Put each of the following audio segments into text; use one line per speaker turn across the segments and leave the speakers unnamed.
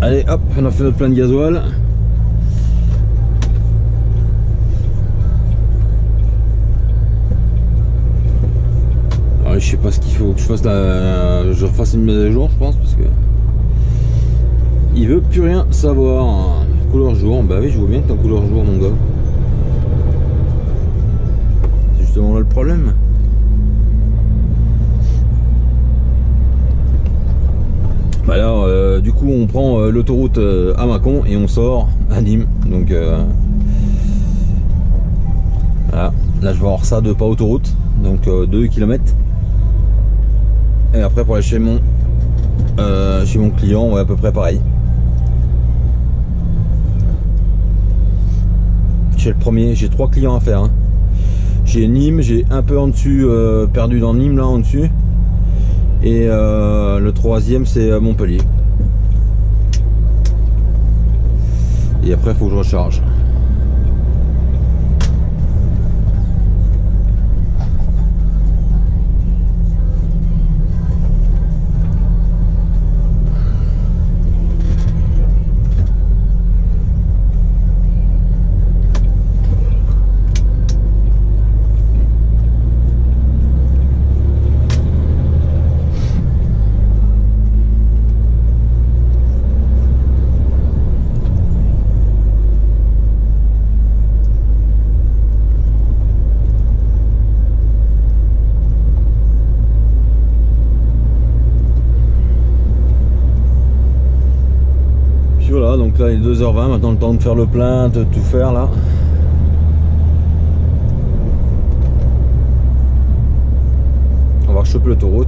Allez hop, on a fait notre plein de gasoil. Alors, je sais pas ce qu'il faut que je fasse là. Je refasse une mise à jour, je pense, parce que il veut plus rien savoir. Couleur jour, bah oui, je vois bien que t'es en couleur jour, mon gars. C'est justement là le problème. Bah là, du coup, on prend l'autoroute à Mâcon et on sort à Nîmes. Donc voilà. Là, je vais avoir ça de pas autoroute, donc 2 km. Et après, pour aller chez mon client, ouais, à peu près pareil. Chez le premier, j'ai 3 clients à faire. Hein. J'ai Nîmes, j'ai un peu en dessus, perdu dans Nîmes là en dessus. Et le troisième c'est Montpellier. Et après il faut que je recharge. Voilà, donc là il est 2h20, maintenant le temps de faire le plein, de tout faire là. On va choper l'autoroute.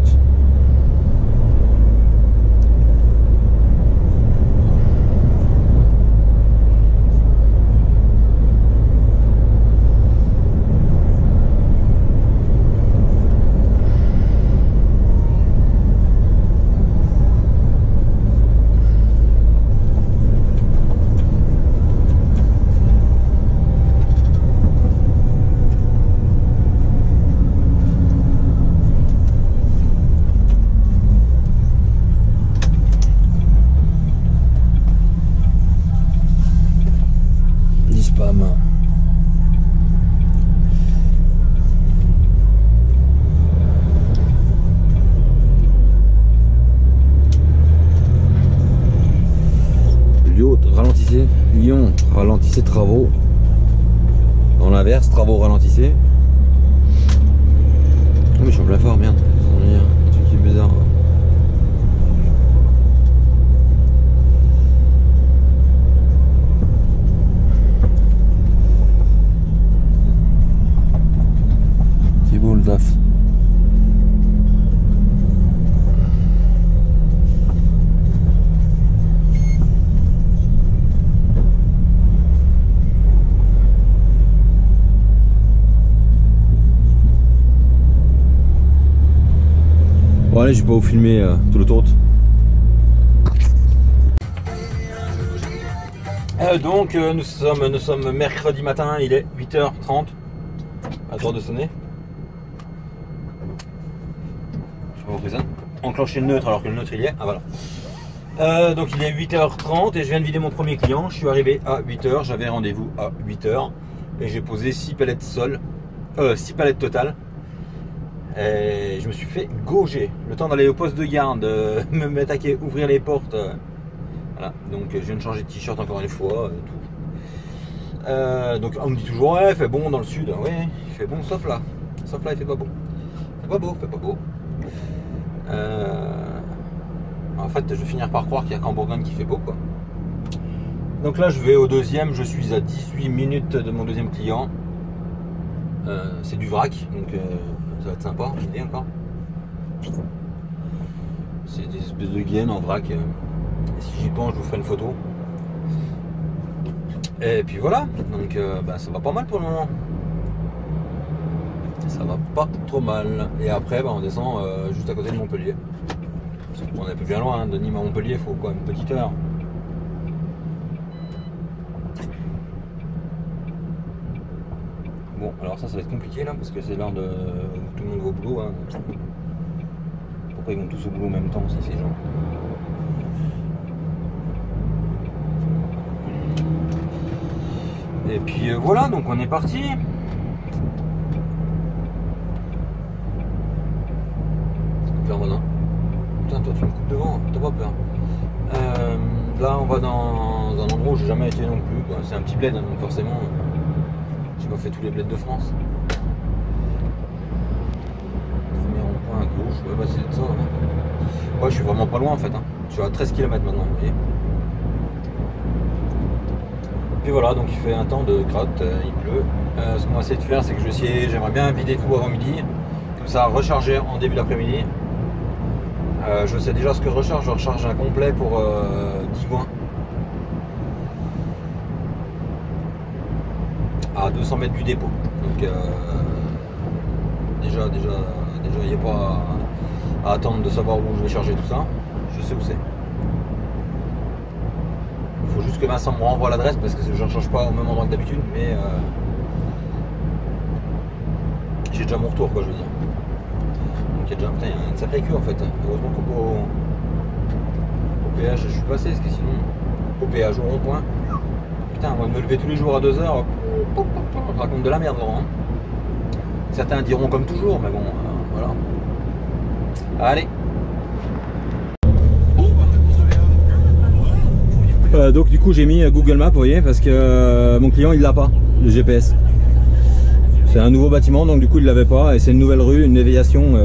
Lyon, ralentissez travaux. Dans l'inverse, travaux ralentissez. Oh, mais je suis en plein fort, merde. Un truc qui est bizarre. C'est beau le taf. Bon allez, je vais pas vous filmer tout l'autoroute. Donc nous sommes mercredi matin, il est 8h30. À tour de sonner. Je sais pas pourquoi ça. Enclencher le neutre alors que le neutre il y est. Ah voilà. Donc il est 8h30 et je viens de vider mon premier client. Je suis arrivé à 8h, j'avais rendez-vous à 8h. Et j'ai posé 6 palettes sol. 6 palettes totales. Et je me suis fait gauger. Le temps d'aller au poste de garde, me m'attaquer, ouvrir les portes. Voilà, donc je viens de changer de t-shirt encore une fois. Donc on me dit toujours ouais, il fait bon dans le sud. Oui, il fait bon sauf là. Sauf là, il fait pas beau. C'est pas beau, fait pas beau. En fait, je vais finir par croire qu'il n'y a qu'en Bourgogne qui fait beau, quoi. Donc là, je vais au deuxième. Je suis à 18 minutes de mon deuxième client. C'est du vrac, donc ça va être sympa. L'idée encore. C'est des espèces de gaines en vrac. Si j'y pense, je vous ferai une photo. Et puis voilà. Donc bah, ça va pas mal pour le moment. Ça va pas trop mal. Et après, bah, on descend juste à côté de Montpellier. On est un peu bien loin, hein. De Nîmes à Montpellier, il faut quoi, une petite heure. Bon, alors ça va être compliqué là, parce que c'est l'heure de tout le monde va au boulot. Hein. Pourquoi ils vont tous au boulot en même temps, ça, ces gens? Et puis voilà, donc on est parti. Là, voilà. Putain, toi tu me coupes devant, t'as pas peur. Là on va dans un endroit où j'ai jamais été non plus. C'est un petit bled, hein, donc forcément j'ai pas fait tous les bleds de France. Premier rond-point à gauche, ouais bah c'est ça. Hein. Ouais, je suis vraiment pas loin en fait. Hein. Je suis à 13 km maintenant, vous voyez. Puis voilà, donc il fait un temps de gratte, il pleut. Ce qu'on va essayer de faire, c'est que j'aimerais bien vider tout avant midi. Comme ça, recharger en début d'après-midi. Je sais déjà ce que je recharge un complet pour 10 goins. À 200 mètres du dépôt. Donc déjà il n'y a pas à attendre de savoir où je vais charger tout ça. Je sais où c'est. Il faut juste que Vincent me renvoie l'adresse parce que je ne change pas au même endroit que d'habitude, mais j'ai déjà mon retour, quoi, je veux dire. Donc il y a déjà une sacrée queue en fait. Heureusement qu'au péage je suis passé, parce que sinon au péage au rond-point, putain, moi de me lever tous les jours à 2h, on raconte de la merde vraiment. Certains diront comme toujours, mais bon, voilà. Allez. Donc du coup j'ai mis Google Maps, vous voyez, parce que mon client il l'a pas, le GPS. C'est un nouveau bâtiment, donc du coup il l'avait pas, et c'est une nouvelle rue, une déviation.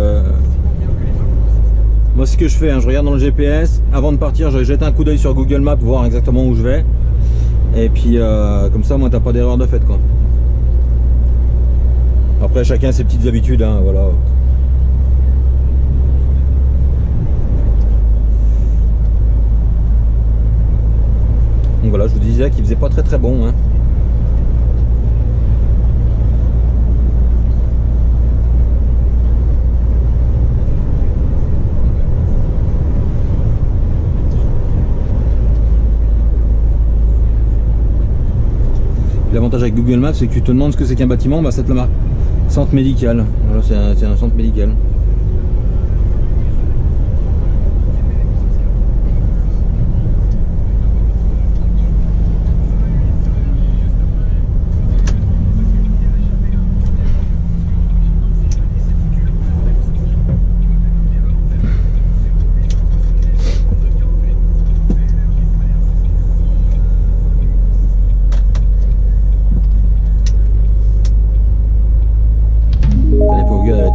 Moi ce que je fais, hein, je regarde dans le GPS, avant de partir je jette un coup d'œil sur Google Maps, voir exactement où je vais. Et puis comme ça moi t'as pas d'erreur de fait, quoi. Après chacun ses petites habitudes, hein, voilà. Donc voilà, je vous disais qu'il faisait pas très bon, hein. L'avantage avec Google Maps, c'est que tu te demandes ce que c'est qu'un bâtiment, bah ça te le marque. Centre médical. Voilà, c'est un centre médical.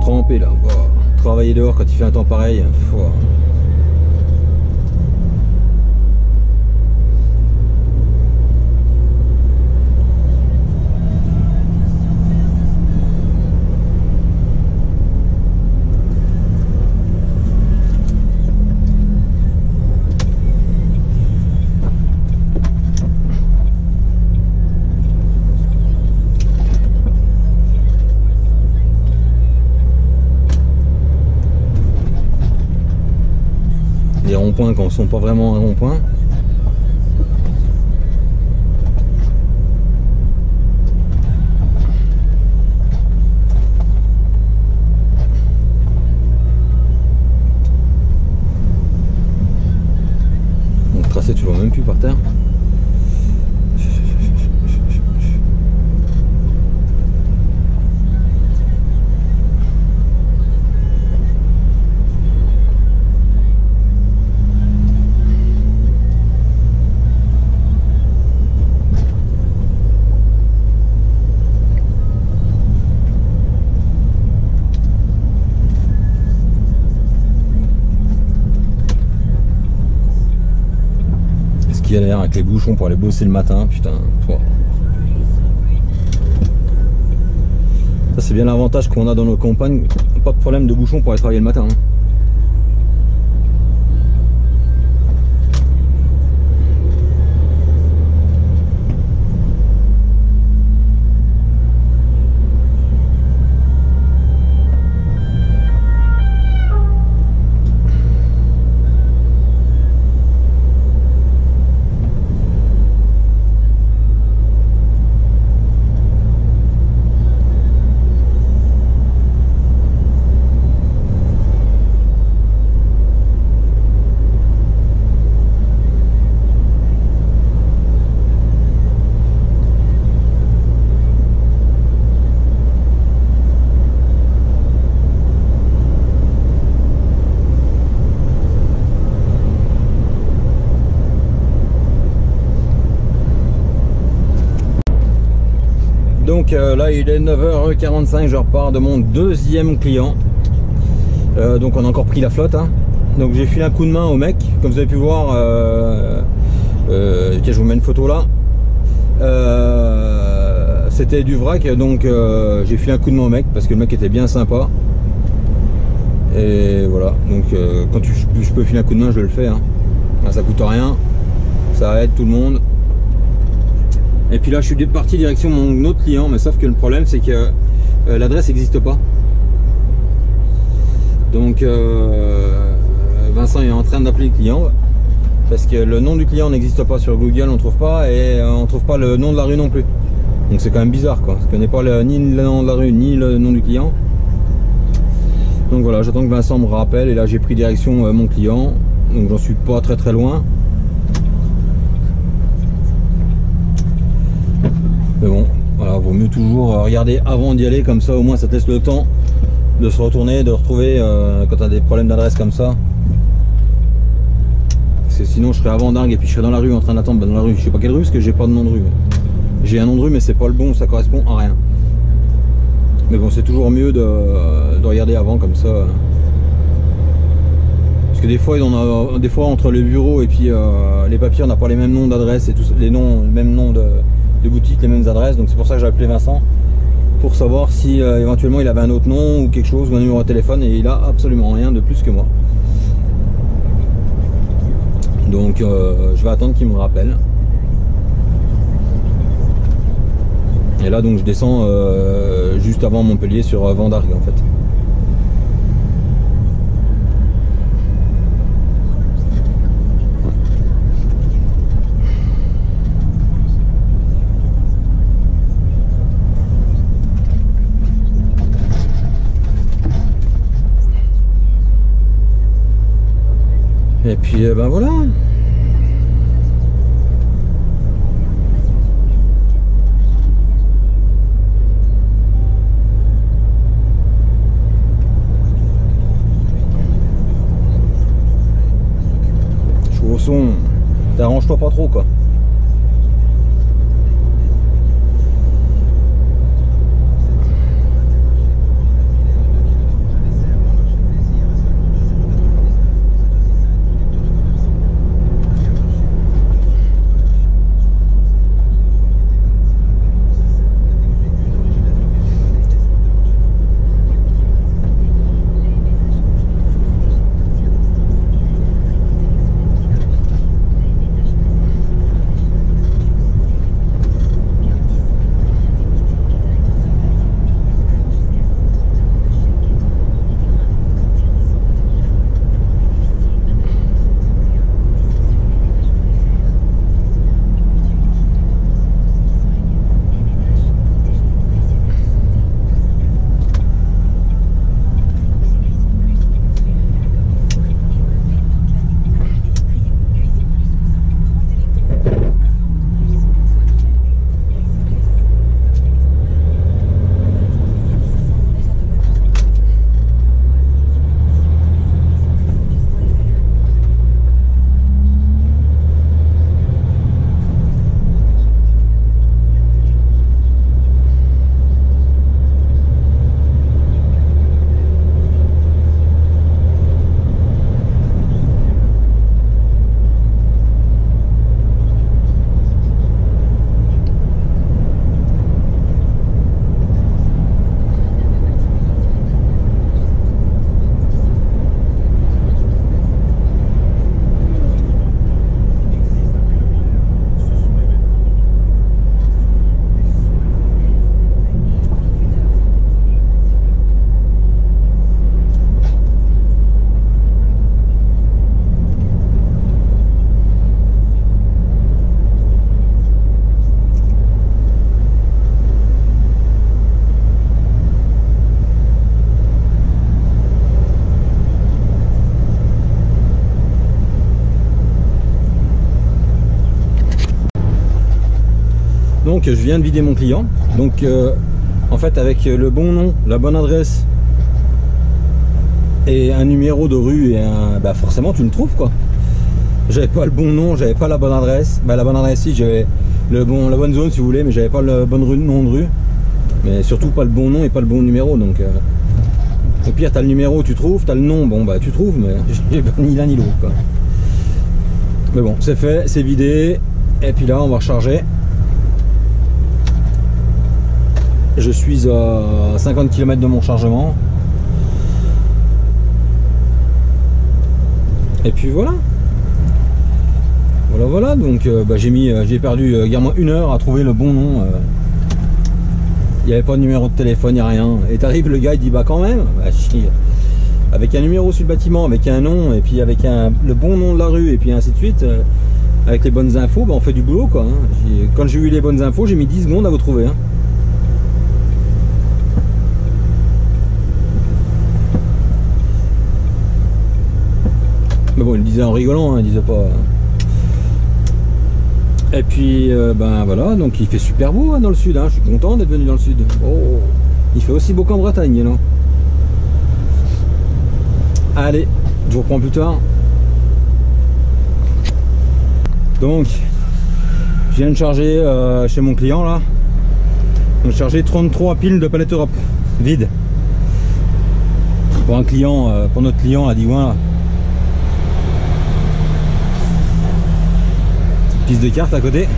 Trempé là, wow. Travailler dehors quand il fait un temps pareil, wow. Les ronds-points quand ils sont pas vraiment un rond-point. Donc tracé tu vois même plus par terre. Galère avec les bouchons pour aller bosser le matin, putain. Wow. Ça c'est bien l'avantage qu'on a dans nos campagnes, pas de problème de bouchons pour aller travailler le matin. Hein. donc là il est 9h45, je repars de mon deuxième client. Donc on a encore pris la flotte, hein. Donc j'ai filé un coup de main au mec, comme vous avez pu voir. Je vous mets une photo là. C'était du vrac, donc j'ai filé un coup de main au mec parce que le mec était bien sympa. Et voilà, donc quand je peux filer un coup de main, je le fais, hein. Ça coûte rien, ça aide tout le monde. Et puis là je suis parti direction mon autre client, mais sauf que le problème c'est que l'adresse n'existe pas. Donc Vincent est en train d'appeler le client parce que le nom du client n'existe pas sur Google, on trouve pas, et on trouve pas le nom de la rue non plus. Donc c'est quand même bizarre quoi, parce qu'on n'est pas ni le nom de la rue ni le nom du client. Donc voilà, j'attends que Vincent me rappelle, et là j'ai pris direction mon client, donc j'en suis pas très loin. Mais bon, voilà, vaut mieux toujours regarder avant d'y aller, comme ça au moins ça te laisse le temps de se retourner, de retrouver quand tu as des problèmes d'adresse comme ça. Parce que sinon je serais avant dingue et puis je serais dans la rue en train d'attendre, dans la rue, je sais pas quelle rue parce que j'ai pas de nom de rue. J'ai un nom de rue mais c'est pas le bon, ça correspond à rien. Mais bon, c'est toujours mieux de regarder avant comme ça. Parce que des fois entre le bureau et puis les papiers, on n'a pas les mêmes noms d'adresse et tous les mêmes noms de boutiques, les mêmes adresses. Donc c'est pour ça que j'ai appelé Vincent, pour savoir si éventuellement il avait un autre nom ou quelque chose, ou un numéro de téléphone, et il a absolument rien de plus que moi. Donc je vais attendre qu'il me rappelle. Et là donc je descends juste avant Montpellier sur Vendargues en fait. Et puis ben voilà. T'arrange-toi pas trop quoi. Donc je viens de vider mon client. Donc en fait avec le bon nom, la bonne adresse et un numéro de rue, et bah forcément tu le trouves quoi. J'avais pas le bon nom, j'avais pas la bonne adresse. Bah la bonne adresse si, j'avais la bonne zone si vous voulez, mais j'avais pas le bon nom de rue.
Mais surtout pas le bon nom et pas le bon numéro. Donc au pire, t'as le numéro, tu trouves, t'as le nom, bon bah tu trouves, mais j'ai pas ni l'un ni l'autre, quoi. Mais bon, c'est fait, c'est vidé. Et puis là, on va recharger. Je suis à 50 km de mon chargement. Et puis voilà. Voilà, donc j'ai perdu également 1 heure à trouver le bon nom. Il n'y avait pas de numéro de téléphone, ni rien. Et t'arrives, le gars il dit bah quand même, avec un numéro sur le bâtiment, avec un nom, et puis avec le bon nom de la rue, et puis ainsi de suite, avec les bonnes infos, bah on fait du boulot, quoi. Hein. Quand j'ai eu les bonnes infos, j'ai mis 10 secondes à vous trouver. Hein. Mais bon, il le disait en rigolant, hein, il disait pas. Et puis ben voilà, donc il fait super beau, hein, dans le sud, hein. Je suis content d'être venu dans le sud. Oh, il fait aussi beau qu'en Bretagne, non? Allez, je vous reprends plus tard. Donc, je viens de charger chez mon client là. Donc chargé 33 piles de palette Europe vide. Pour un client, pour notre client à Digoin là. De cartes à côté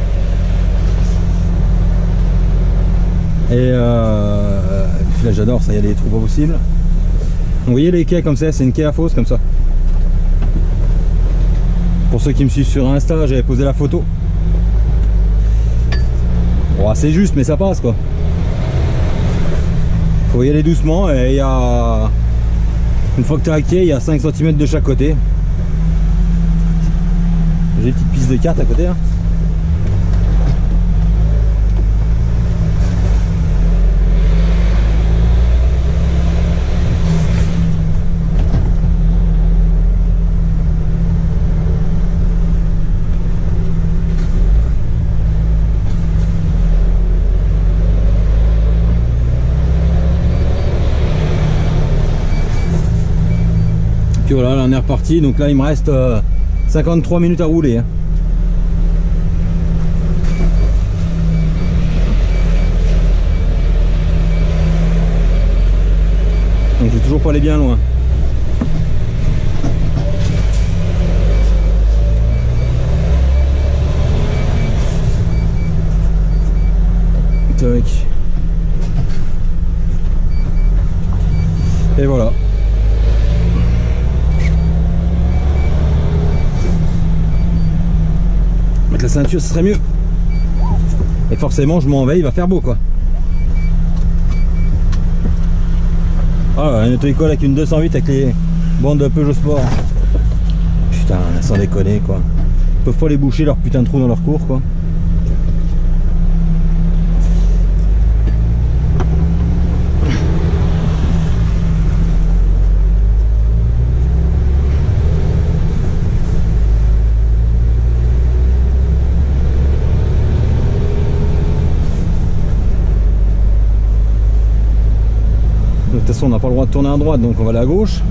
et là j'adore ça, il y a des trous pas possibles. Vous voyez les quais comme ça, c'est une quai à fosse comme ça. Pour ceux qui me suivent sur Insta, j'avais posé la photo. Bon, c'est juste mais ça passe quoi. Faut y aller doucement et il y a une fois que tu es à quai, il y a 5 cm de chaque côté. J'ai une petite piste de cartes à côté hein. Puis voilà, là on est reparti, donc là il me reste 53 minutes à rouler. Hein. Donc je vais toujours pas aller bien loin. Tac. Et voilà. Mettre la ceinture, ce serait mieux. Et forcément, je m'en vais, il va faire beau quoi. Ah, une auto-école avec une 208 avec les bandes de Peugeot Sport. Putain, sans déconner quoi. Ils peuvent pas les boucher leur putain de trou dans leur cours quoi. De toute façon on n'a pas le droit de tourner à droite donc on va aller à gauche.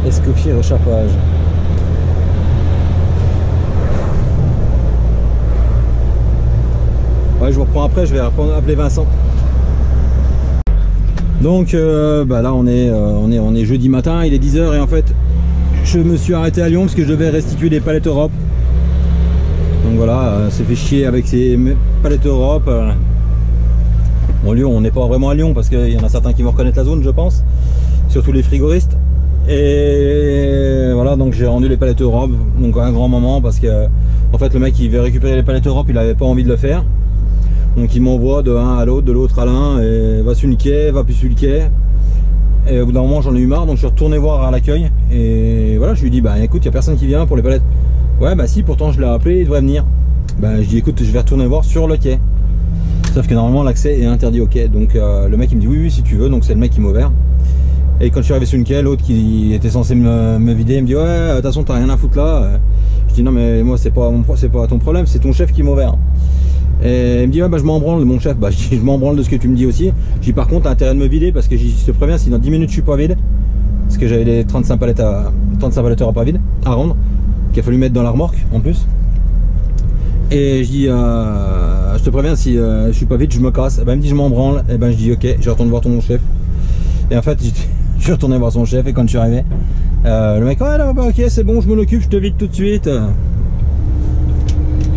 Escoffier rechappage. Ouais, je vous reprends après, je vais appeler Vincent. Donc bah là on est jeudi matin, il est 10 h et en fait je me suis arrêté à Lyon parce que je devais restituer des palettes Europe. Donc voilà, c'est fait chier avec ces palettes Europe. Bon, Lyon, on n'est pas vraiment à Lyon parce qu'il y en a certains qui vont reconnaître la zone, je pense, surtout les frigoristes. Et voilà, donc j'ai rendu les palettes Europe, donc un grand moment parce que en fait le mec qui veut récupérer les palettes Europe, il avait pas envie de le faire. Donc il m'envoie de l'un à l'autre, de l'autre à l'un, et va sur le quai, va plus sur le quai. Et au bout d'un moment j'en ai eu marre, donc je suis retourné voir à l'accueil. Et voilà, je lui ai dit bah écoute, il n'y a personne qui vient pour les palettes. Ouais bah si, pourtant je l'ai appelé, il devrait venir. Bah je dis écoute, je vais retourner voir sur le quai. Sauf que normalement l'accès est interdit au quai. Donc le mec il me dit oui si tu veux, donc c'est le mec qui m'a ouvert. Et quand je suis arrivé sur une quai, l'autre qui était censé me vider, il me dit ouais de toute façon t'as rien à foutre là. Je dis non mais moi c'est pas ton problème, c'est ton chef qui m'a ouvert. Et il me dit ouais bah je m'en branle mon chef. Bah je dis je m'en branle de ce que tu me dis aussi. Je dis par contre t'as intérêt de me vider parce que je te préviens si dans 10 minutes je suis pas vide. Parce que j'avais les 35 palettes à pas vide à rendre, qu'il a fallu mettre dans la remorque en plus. Et je dis je te préviens si je suis pas vide je me casse. Et ben il me dit je m'en branle. Et ben je dis ok, je retourne voir ton chef. Et en fait je suis retourné voir son chef et quand je suis arrivé le mec ouais là, bah, ok c'est bon je m'en occupe, je te vide tout de suite.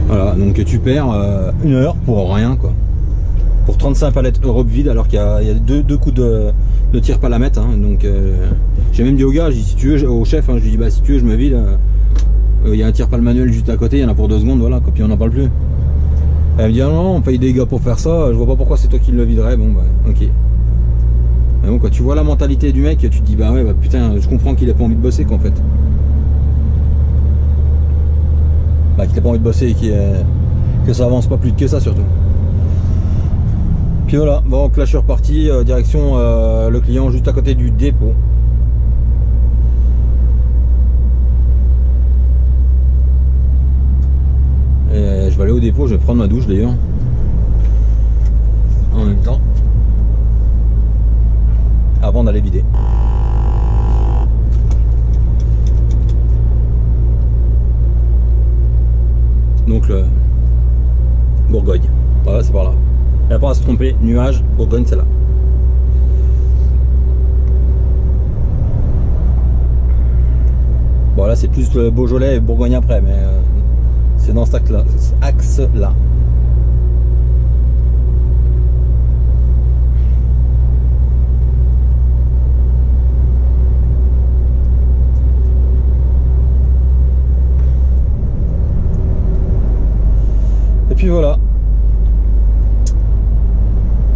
Voilà, donc tu perds 1 heure pour rien quoi. Pour 35 palettes Europe vide alors qu'il y a deux coups de tir palamètre hein. Donc j'ai même dit au gars, je dis, si tu veux, au chef, hein, je lui dis bah si tu veux je me vide. Il y a un tir pal manuel juste à côté, il y en a pour 2 secondes, voilà, puis on n'en parle plus. Elle me dit ah non, on paye des gars pour faire ça, je vois pas pourquoi c'est toi qui le viderais, bon bah ok. Mais bon quand tu vois la mentalité du mec, tu te dis bah ouais bah putain je comprends qu'il a pas envie de bosser qu'en fait. Bah qu'il a pas envie de bosser et que ça avance pas plus que ça surtout. Puis voilà, bon donc là je suis reparti, direction le client juste à côté du dépôt. Et je vais aller au dépôt, je vais prendre ma douche d'ailleurs. En même temps. Avant d'aller vider. Donc le Bourgogne. Voilà, c'est par là. Il n'y a pas à se tromper, nuage, Bourgogne c'est là. Bon là c'est plus le Beaujolais et Bourgogne après, mais c'est dans cet axe là. Et puis voilà.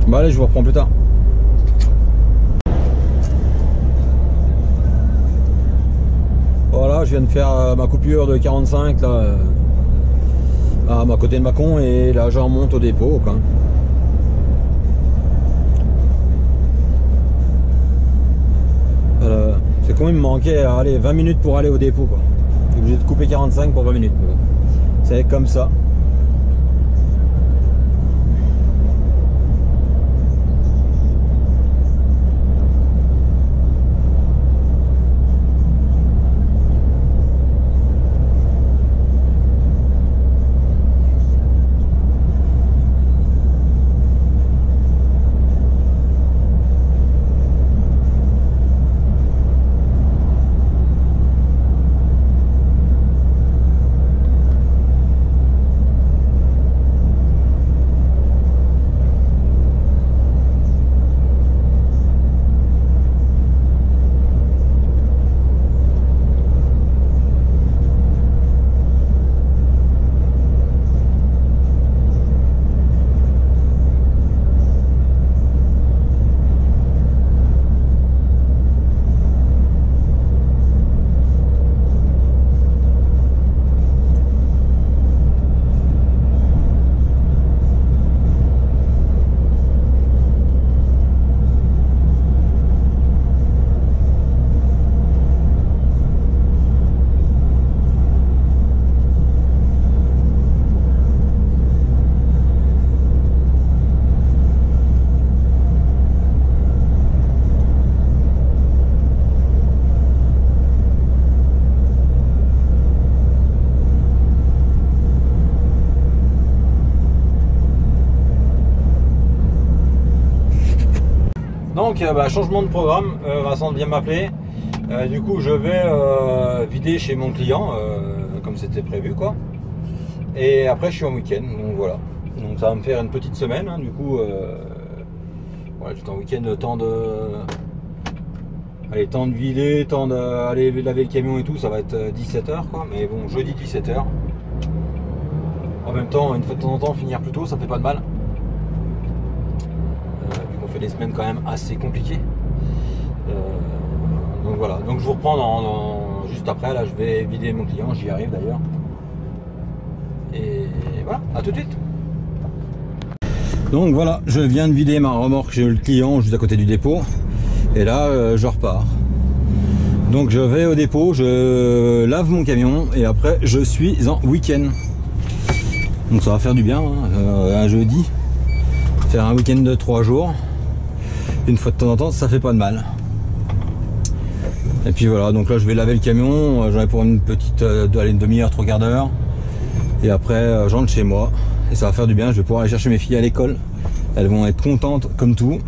Bah allez, je vous reprends plus tard. Voilà, je viens de faire ma coupure de 45 là à côté de Mâcon et là je remonte au dépôt quoi. C'est comme il me manquait allez, 20 minutes pour aller au dépôt quoi. Je suis obligé de couper 45 pour 20 minutes. C'est comme ça. Donc changement de programme, Vincent vient m'appeler. Du coup je vais vider chez mon client comme c'était prévu quoi. Et après je suis en week-end, donc voilà. Donc ça va me faire une petite semaine, hein, du coup voilà, j'étais en week-end, temps de vider, temps d'aller laver le camion et tout, ça va être 17h quoi, mais bon jeudi 17h. En même temps, une fois de temps en temps finir plus tôt, ça fait pas de mal. Vu qu'on fait des semaines quand même assez compliquées.
Donc voilà, donc je vous reprends juste après, là je vais vider mon client, j'y arrive d'ailleurs. Et voilà, à tout de suite.
Donc voilà, je viens de vider ma remorque chez le client juste à côté du dépôt. Et là, je repars. Donc je vais au dépôt, je lave mon camion et après je suis en week-end. Donc ça va faire du bien, hein, un jeudi. Faire un week-end de 3 jours. Une fois de temps en temps, ça fait pas de mal. Et puis voilà, donc là je vais laver le camion, j'en ai pour une petite une demi-heure, 3 quarts d'heure. Et après je rentre chez moi. Et ça va faire du bien, je vais pouvoir aller chercher mes filles à l'école. Elles vont être contentes comme tout.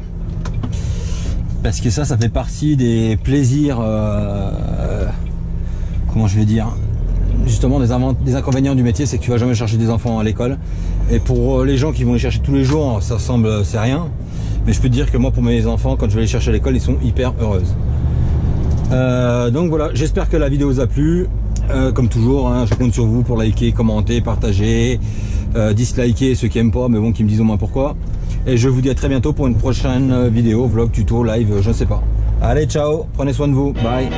Parce que ça fait partie des plaisirs, comment je vais dire, justement des inconvénients du métier, c'est que tu vas jamais chercher des enfants à l'école. Et pour les gens qui vont les chercher tous les jours, ça semble, c'est rien. Mais je peux te dire que moi, pour mes enfants, quand je vais les chercher à l'école, ils sont hyper heureuses. Donc voilà, j'espère que la vidéo vous a plu. Comme toujours, hein, je compte sur vous pour liker, commenter, partager, disliker ceux qui aiment pas, mais bon, qui me disent au moins pourquoi. Et je vous dis à très bientôt pour une prochaine vidéo, vlog, tuto, live, je ne sais pas. Allez, ciao, prenez soin de vous, bye.